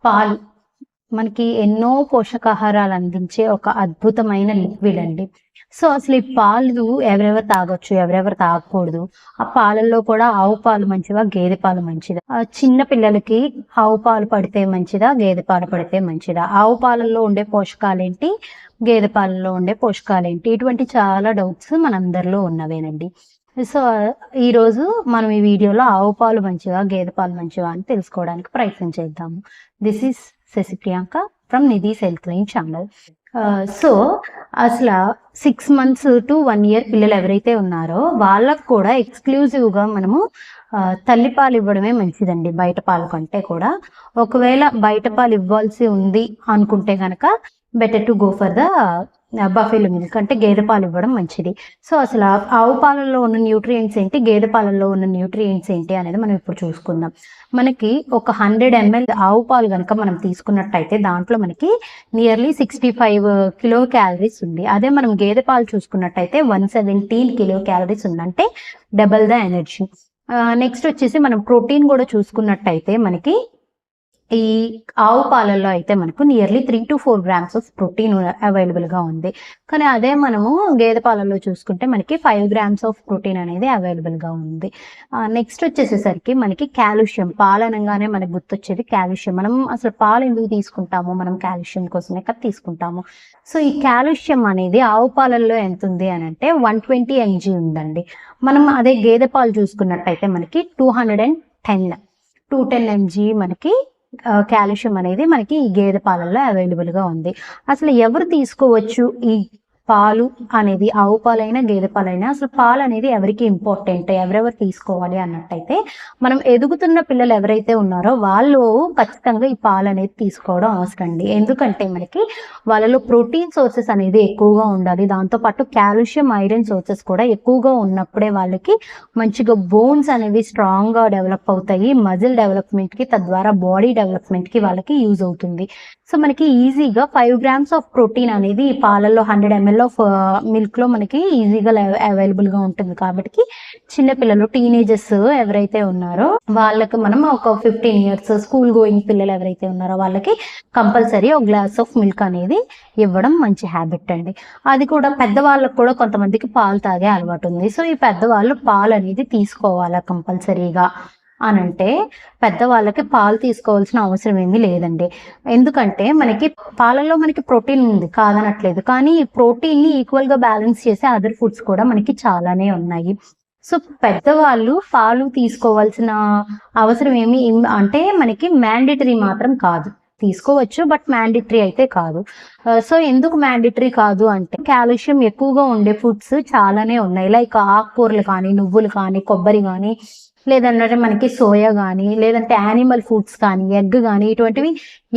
పాలు మనకి ఎన్నో పోషకాహారాలు అందించే ఒక అద్భుతమైన లిక్విడ్ అండి. సో అసలు ఈ పాలు ఎవరెవరు తాగొచ్చు, ఎవరెవరు తాగకూడదు? ఆ పాలల్లో కూడా ఆవు పాలు మంచివా, గేదె పాలు మంచిదా? చిన్న పిల్లలకి ఆవు పాలు పడితే మంచిదా, గేదె పాలు పడితే మంచిదా? ఆవు పాలల్లో ఉండే పోషకాలేంటి, గేదె పాలల్లో ఉండే పోషకాలేంటి? ఇటువంటి చాలా డౌట్స్ మనందరిలో ఉన్నవేనండి. సో ఈరోజు మనం ఈ వీడియోలో ఆవు పాలు మంచివా, గేదె పాలు మంచివా అని తెలుసుకోవడానికి ప్రయత్నం చేద్దాము. This is Sasi Priyanka from Nidhi's health line channel. So అసలు 6 months to 1 year పిల్లలు ఎవరైతే ఉన్నారో వాళ్ళకు కూడా ఎక్స్క్లూజివ్గా మనము తల్లిపాలు ఇవ్వడమే మంచిదండి, బయట పాలు కంటే కూడా. ఒకవేళ బయట పాలు ఇవ్వాల్సి ఉంది అనుకుంటే కనుక better to go for the buffalo milk, అంటే గేదె పాలు ఇవ్వడం మంచిది. సో అసలు ఆవు పాలల్లో ఉన్న న్యూట్రియంట్స్ ఏంటి, గేదె పాలల్లో ఉన్న న్యూట్రియంట్స్ ఏంటి అనేది మనం ఇప్పుడు చూసుకుందాం. మనకి ఒక 100 ml ఆవు పాలు కనుక మనం తీసుకున్నట్టయితే దాంట్లో మనకి నియర్లీ 65 కిలో క్యాలరీస్ ఉంది. అదే మనం గేదె పాలు చూసుకున్నట్టయితే 117 కిలో క్యాలరీస్ ఉంది, అంటే డబల్ ద ఎనర్జీ. నెక్స్ట్ వచ్చేసి మనం ప్రోటీన్ కూడా చూసుకున్నట్టయితే మనకి ఈ ఆవు పాలల్లో అయితే మనకు nearly 3 to 4 grams of protein అవైలబుల్గా ఉంది. కానీ అదే మనము గేదె పాలల్లో చూసుకుంటే మనకి 5 grams ఆఫ్ ప్రోటీన్ అనేది అవైలబుల్గా ఉంది. నెక్స్ట్ వచ్చేసేసరికి మనకి కాల్షియం, పాలనగానే మనకు గుర్తొచ్చేది కాల్షియం. మనం అసలు పాలు ఎందుకు తీసుకుంటాము, మనం కాల్షియం కోసమే కదా తీసుకుంటాము. సో ఈ కాల్షియం అనేది ఆవు పాలల్లో ఎంత ఉంది అని అంటే 120 mg ఉందండి. మనం అదే గేదె పాలు చూసుకున్నట్టయితే మనకి 210 mg మనకి కాల్షియం అనేది మనకి ఈ గేదె పాలల్లో అవైలబుల్గా ఉంది. అసలు ఎవరు తీసుకోవచ్చు ఈ పాలు అనేది, ఆవు పాలైనా గేదె పాలైనా అసలు పాలు అనేది ఎవరికి ఇంపార్టెంట్, ఎవరెవరు తీసుకోవాలి అన్నట్టయితే మనం ఎదుగుతున్న పిల్లలు ఎవరైతే ఉన్నారో వాళ్ళు ఖచ్చితంగా ఈ పాలు అనేది తీసుకోవడం అవసరం అండి. ఎందుకంటే మనకి వాళ్ళలో ప్రోటీన్ సోర్సెస్ అనేది ఎక్కువగా ఉండాలి, దాంతోపాటు కాల్షియం, ఐరన్ సోర్సెస్ కూడా ఎక్కువగా ఉన్నప్పుడే వాళ్ళకి మంచిగా బోన్స్ అనేవి స్ట్రాంగ్గా డెవలప్ అవుతాయి, మజిల్ డెవలప్మెంట్కి, తద్వారా బాడీ డెవలప్మెంట్కి వాళ్ళకి యూజ్ అవుతుంది. సో మనకి ఈజీగా 5 grams ఆఫ్ ప్రోటీన్ అనేది ఈ పాలల్లో 100 ml ఆఫ్ మిల్క్లో మనకి ఈజీగా అవైలబుల్గా ఉంటుంది. కాబట్టి చిన్నపిల్లలు, టీనేజర్స్ ఎవరైతే ఉన్నారో వాళ్ళకి మనం ఒక 15 years స్కూల్ గోయింగ్ పిల్లలు ఎవరైతే ఉన్నారో వాళ్ళకి కంపల్సరీ ఒక గ్లాస్ ఆఫ్ మిల్క్ అనేది ఇవ్వడం మంచి హ్యాబిట్ అండి. అది కూడా పెద్దవాళ్ళకు కూడా కొంతమందికి పాలు తాగే అలవాటు ఉంది. సో ఈ పెద్దవాళ్ళు పాలు అనేది తీసుకోవాలా కంపల్సరీగా అనంటే పెద్దవాళ్ళకి పాలు తీసుకోవాల్సిన అవసరం ఏమీ లేదండి. ఎందుకంటే మనకి పాలల్లో మనకి ప్రోటీన్ ఉంది కాదనట్లేదు, కానీ ఈ ప్రోటీన్ని ఈక్వల్గా బ్యాలెన్స్ చేసే అదర్ ఫుడ్స్ కూడా మనకి చాలానే ఉన్నాయి. సో పెద్దవాళ్ళు పాలు తీసుకోవాల్సిన అవసరం ఏమి అంటే మనకి మ్యాండేటరీ మాత్రం కాదు, తీసుకోవచ్చు బట్ మ్యాండేటరీ అయితే కాదు. సో ఎందుకు మ్యాండేటరీ కాదు అంటే కాల్షియం ఎక్కువగా ఉండే ఫుడ్స్ చాలానే ఉన్నాయి. లైక్ ఆకుకూరలు కానీ, నువ్వులు కానీ, కొబ్బరి కానీ, లేదంటే మనకి సోయా కానీ, లేదంటే యానిమల్ ఫుడ్స్ కానీ, ఎగ్ కానీ, ఇటువంటివి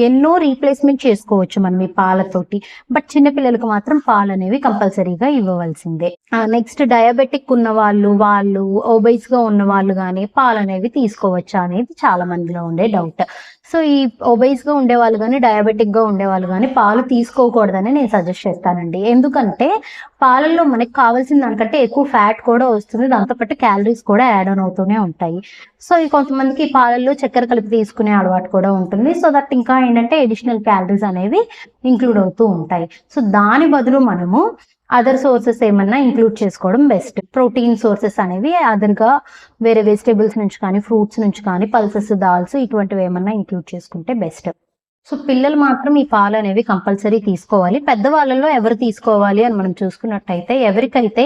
ఎన్నో రీప్లేస్మెంట్ చేసుకోవచ్చు మనం ఈ పాలతోటి. బట్ చిన్నపిల్లలకు మాత్రం పాలు అనేవి కంపల్సరీగా ఇవ్వవలసిందే. నెక్స్ట్ డయాబెటిక్ ఉన్న వాళ్ళు, ఒబైస్గా ఉన్న వాళ్ళు కానీ పాలు అనేవి తీసుకోవచ్చా అనేది చాలా మందిలో ఉండే డౌట్. సో ఈ ఒబైస్గా ఉండేవాళ్ళు కానీ, డయాబెటిక్గా ఉండేవాళ్ళు కానీ పాలు తీసుకోకూడదని నేను సజెస్ట్ చేస్తానండి. ఎందుకంటే పాలల్లో మనకి కావాల్సిన దానికంటే ఎక్కువ ఫ్యాట్ కూడా వస్తుంది, దాంతోపాటు క్యాలరీస్ కూడా యాడ్ ఆన్ అవుతూనే ఉంటాయి. సో ఈ కొంతమందికి పాలల్లో చక్కెర కలిపి తీసుకునే అలవాటు కూడా ఉంటుంది. సో దట్ ఇంకా ఏంటంటే అడిషనల్ క్యాలరీస్ అనేవి ఇంక్లూడ్ అవుతూ ఉంటాయి. సో దాని బదులు మనము అదర్ సోర్సెస్ ఏమన్నా ఇంక్లూడ్ చేసుకోవడం బెస్ట్. ప్రోటీన్ సోర్సెస్ అనేవి అదర్గా వేరే వెజిటేబుల్స్ నుంచి కానీ, ఫ్రూట్స్ నుంచి కానీ, పల్సెస్, దాల్స్ ఇటువంటివి ఏమన్నా ఇంక్లూడ్ చేసుకుంటే బెస్ట్. సో పిల్లలు మాత్రం ఈ పాలు అనేవి కంపల్సరీ తీసుకోవాలి. పెద్దవాళ్ళలో ఎవరు తీసుకోవాలి అని మనం చూసుకున్నట్టయితే ఎవరికైతే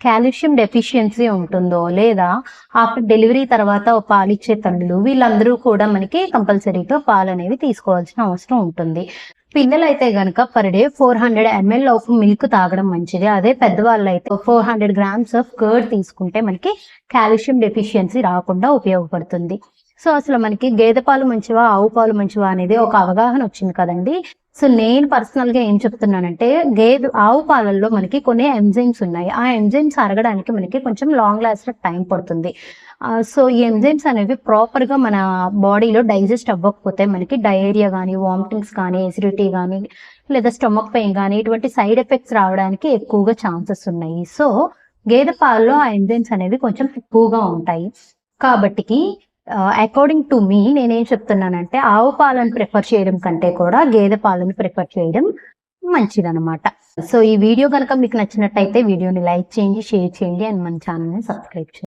కాల్షియం డెఫిషియన్సీ ఉంటుందో, లేదా ఆఫ్టర్ డెలివరీ తర్వాత పాలిచ్చే తల్లులు, వీళ్ళందరూ కూడా మనకి కంపల్సరీగా పాలు అనేవి తీసుకోవాల్సిన అవసరం ఉంటుంది. పిల్లలైతే గనక per day 400 ml of milk తాగడం మంచిది. అదే పెద్దవాళ్ళు అయితే 400 grams ఆఫ్ కర్డ్ తీసుకుంటే మనకి కాల్షియం డెఫిషియన్సీ రాకుండా ఉపయోగపడుతుంది. సో అసలు మనకి గేదె పాలు మంచివా, ఆవు పాలు మంచివా అనేది ఒక అవగాహన వచ్చింది కదండి. సో నేను పర్సనల్గా ఏం చెప్తున్నానంటే ఆవు పాలల్లో మనకి కొన్ని ఎంజైమ్స్ ఉన్నాయి. ఆ ఎంజైమ్స్ అరగడానికి మనకి కొంచెం లాంగ్ లాస్ట్ టైం పడుతుంది. సో ఈ ఎంజైమ్స్ అనేవి ప్రాపర్గా మన బాడీలో డైజెస్ట్ అవ్వకపోతే మనకి డయేరియా కానీ, వామిటింగ్స్ కానీ, ఎసిడిటీ కానీ, లేదా స్టమక్ పెయిన్ కానీ ఇటువంటి సైడ్ ఎఫెక్ట్స్ రావడానికి ఎక్కువగా ఛాన్సెస్ ఉన్నాయి. సో గేదె పాలలో ఆ ఎంజైమ్స్ అనేవి కొంచెం ఎక్కువగా ఉంటాయి. కాబట్టి అకార్డింగ్ టు మీ నేనేం చెప్తున్నానంటే ఆవు పాలను ప్రిఫర్ చేయడం కంటే కూడా గేదె పాలను ప్రిఫర్ చేయడం మంచిదన్నమాట. సో ఈ వీడియో కనుక మీకు నచ్చినట్టయితే వీడియోని లైక్ చేయండి, షేర్ చేయండి అండ్ మన ఛానల్ని సబ్స్క్రైబ్ చేయండి.